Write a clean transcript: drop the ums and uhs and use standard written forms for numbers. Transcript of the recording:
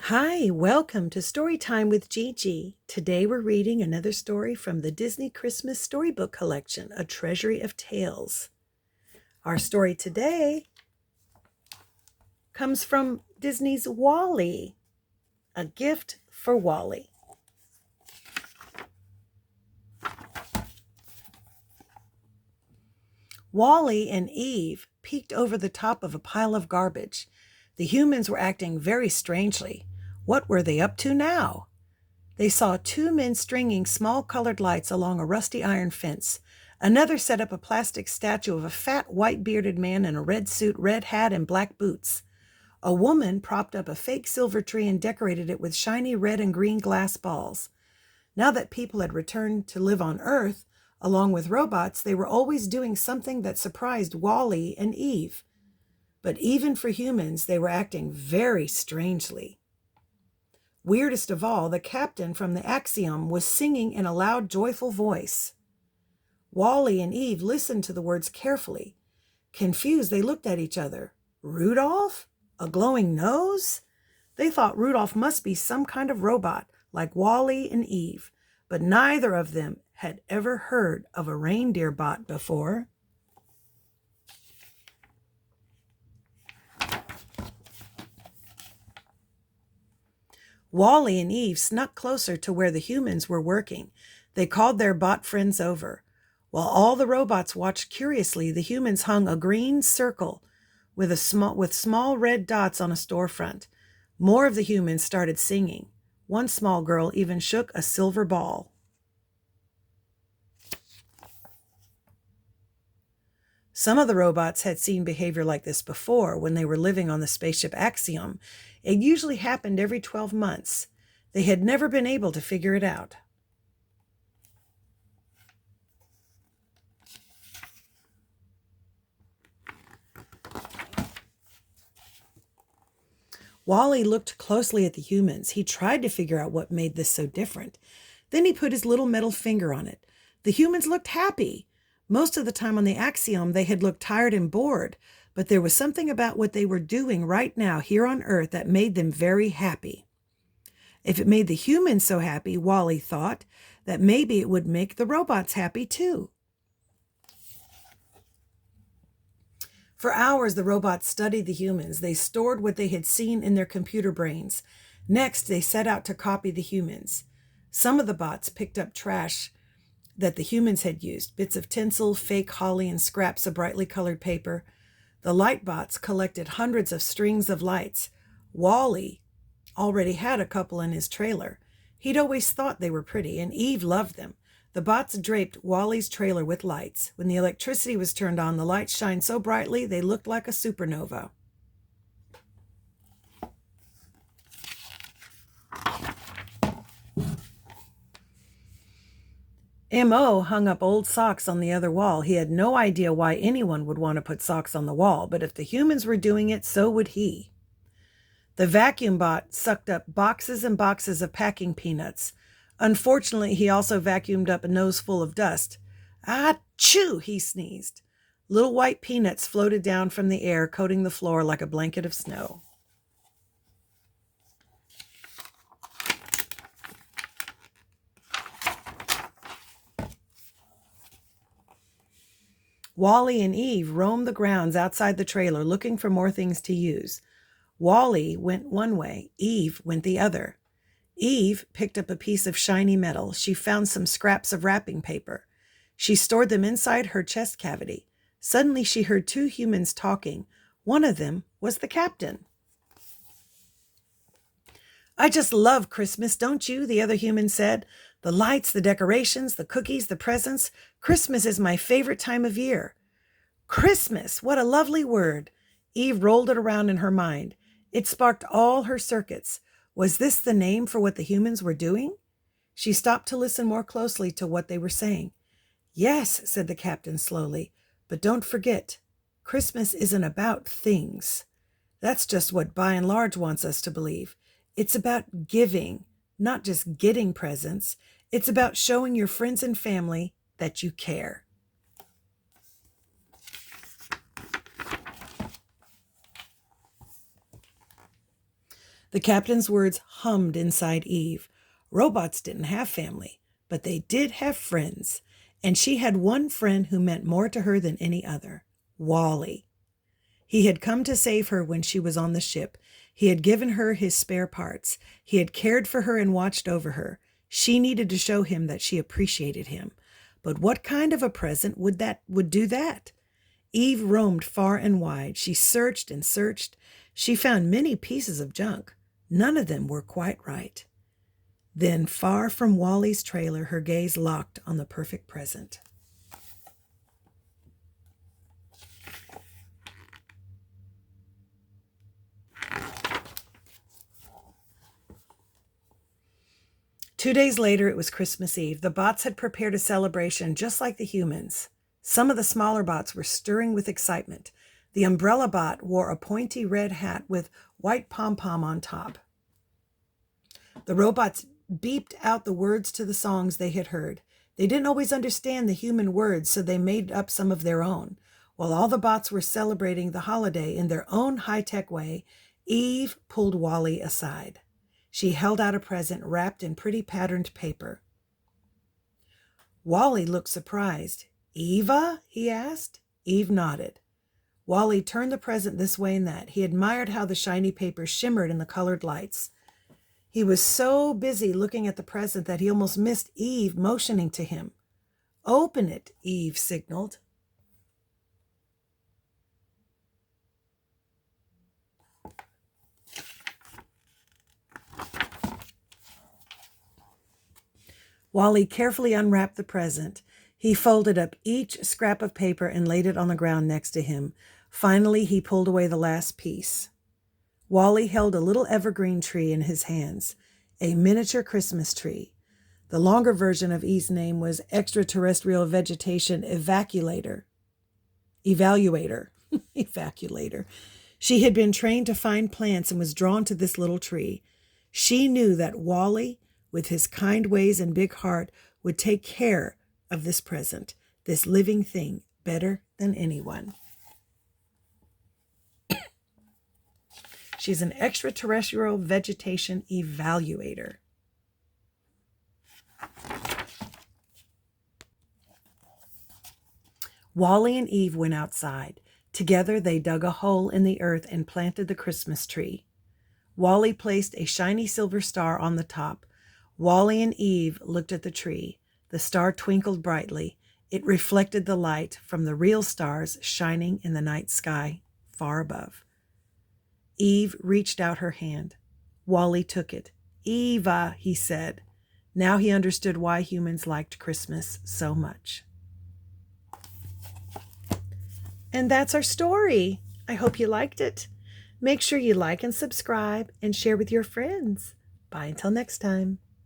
Hi, welcome to Storytime with Gigi. Today we're reading another story from the Disney Christmas Storybook Collection, A Treasury of Tales. Our story today comes from Disney's WALL-E, A Gift for WALL-E. WALL-E and Eve peeked over the top of a pile of garbage. The humans were acting very strangely. What were they up to now? They saw two men stringing small colored lights along a rusty iron fence. Another set up a plastic statue of a fat, white-bearded man in a red suit, red hat, and black boots. A woman propped up a fake silver tree and decorated it with shiny red and green glass balls. Now that people had returned to live on Earth, along with robots, they were always doing something that surprised WALL-E and Eve. But even for humans, they were acting very strangely. Weirdest of all, the captain from the Axiom was singing in a loud, joyful voice. WALL-E and Eve listened to the words carefully. Confused, they looked at each other. Rudolph? A glowing nose? They thought Rudolph must be some kind of robot, like WALL-E and Eve, but neither of them had ever heard of a reindeer bot before. WALL-E and Eve snuck closer to where the humans were working. They called their bot friends over. While all the robots watched curiously, the humans hung a green circle with small red dots on a storefront. More of the humans started singing. One small girl even shook a silver ball. Some of the robots had seen behavior like this before when they were living on the spaceship Axiom. It usually happened every 12 months. They had never been able to figure it out. WALL-E looked closely at the humans. He tried to figure out what made this so different. Then he put his little metal finger on it. The humans looked happy. Most of the time on the Axiom, they had looked tired and bored, but there was something about what they were doing right now here on Earth that made them very happy. If it made the humans so happy, WALL-E thought, that maybe it would make the robots happy too. For hours, the robots studied the humans. They stored what they had seen in their computer brains. Next, they set out to copy the humans. Some of the bots picked up trash that the humans had used, bits of tinsel, fake holly, and scraps of brightly colored paper. The light bots collected hundreds of strings of lights. WALL-E already had a couple in his trailer. He'd always thought they were pretty, and Eve loved them. The bots draped WALL-E's trailer with lights. When the electricity was turned on, the lights shined so brightly they looked like a supernova. M.O. hung up old socks on the other wall. He had no idea why anyone would want to put socks on the wall, but if the humans were doing it, so would he. The vacuum bot sucked up boxes and boxes of packing peanuts. Unfortunately, he also vacuumed up a nose full of dust. Achoo! He sneezed. Little white peanuts floated down from the air, coating the floor like a blanket of snow. WALL-E and Eve roamed the grounds outside the trailer looking for more things to use. WALL-E went one way, Eve went the other. Eve picked up a piece of shiny metal. She found some scraps of wrapping paper. She stored them inside her chest cavity. Suddenly she heard two humans talking. One of them was the captain. "I just love Christmas, don't you?" the other human said. "The lights, the decorations, the cookies, the presents. Christmas is my favorite time of year." Christmas! What a lovely word! Eve rolled it around in her mind. It sparked all her circuits. Was this the name for what the humans were doing? She stopped to listen more closely to what they were saying. "Yes," said the captain slowly, "but don't forget, Christmas isn't about things. That's just what By and Large wants us to believe. It's about giving, not just getting presents. It's about showing your friends and family that you care." The captain's words hummed inside Eve. Robots didn't have family, but they did have friends, and she had one friend who meant more to her than any other, Wally. He had come to save her when she was on the ship. He had given her his spare parts. He had cared for her and watched over her. She needed to show him that she appreciated him. But what kind of a present would do that? Eve roamed far and wide. She searched and searched. She found many pieces of junk. None of them were quite right. Then, far from Wally's trailer, her gaze locked on the perfect present. Two days later, it was Christmas Eve. The bots had prepared a celebration just like the humans. Some of the smaller bots were stirring with excitement. The umbrella bot wore a pointy red hat with white pom-pom on top. The robots beeped out the words to the songs they had heard. They didn't always understand the human words, so they made up some of their own. While all the bots were celebrating the holiday in their own high-tech way, Eve pulled Wally aside. She held out a present wrapped in pretty patterned paper. Wally looked surprised. "Eva?" he asked. Eve nodded. Wally turned the present this way and that. He admired how the shiny paper shimmered in the colored lights. He was so busy looking at the present that he almost missed Eve motioning to him. "Open it," Eve signaled. Wally carefully unwrapped the present. He folded up each scrap of paper and laid it on the ground next to him. Finally, he pulled away the last piece. Wally held a little evergreen tree in his hands, a miniature Christmas tree. The longer version of Eve's name was Extraterrestrial Vegetation Evacuator. Evacuator. She had been trained to find plants and was drawn to this little tree. She knew that Wally, with his kind ways and big heart, would take care of this present, this living thing, better than anyone. She's an extraterrestrial vegetation evaluator. Wally and Eve went outside. Together they dug a hole in the earth and planted the Christmas tree. Wally placed a shiny silver star on the top. Wally and Eve looked at the tree. The star twinkled brightly. It reflected the light from the real stars shining in the night sky far above. Eve reached out her hand. Wally took it. "Eva," he said. Now he understood why humans liked Christmas so much. And that's our story. I hope you liked it. Make sure you like and subscribe and share with your friends. Bye until next time.